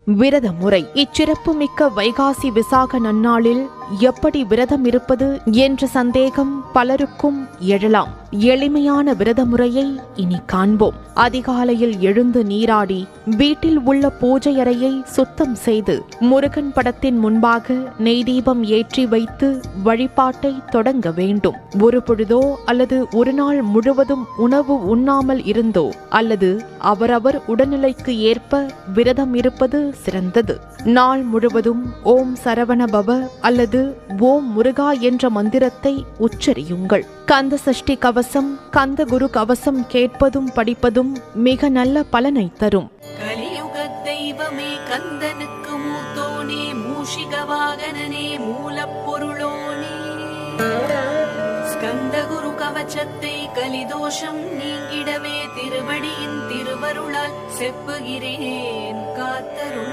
விரத முறை. இச்சிறப்பு மிக்க வைகாசி விசாக நன்னாளில் எப்படி விரதம் இருப்பது என்ற சந்தேகம் பலருக்கும் எழலாம். எளிமையான விரத முறையை இனி காண்போம். அதிகாலையில் எழுந்து நீராடி வீட்டில் உள்ள பூஜை அறையை சுத்தம் செய்து முருகன் படத்தின் முன்பாக நெய் தீபம் ஏற்றி வைத்து வழிபாட்டை தொடங்க வேண்டும். ஒரு பொழுதோ அல்லது ஒரு நாள் முழுவதும் உணவு உண்ணாமல் இருந்தோ அல்லது அவரவர் உடல்நிலைக்கு ஏற்ப விரதம் இருப்பது சிறந்தது. நாள் முழுவதும் ஓம் சரவண பவ அல்லது ஓம் முருகா என்ற மந்திரத்தை உச்சரியுங்கள். கந்த சஷ்டி கவசம், கந்த குரு கவசம் கேட்பதும் படிப்பதும் மிக நல்ல பலனை தரும். கலியுக தெய்வமே கந்தனுக்கு மூத்தோனே, மூஷிக வாகனனே, மூலப்பொருளோனே, ஸ்கந்த குரு கவசத்தை கலிதோஷம் நீங்கிடவே திருவடியின் திருவருளால் செப்புகிறேன் காத்தருள்.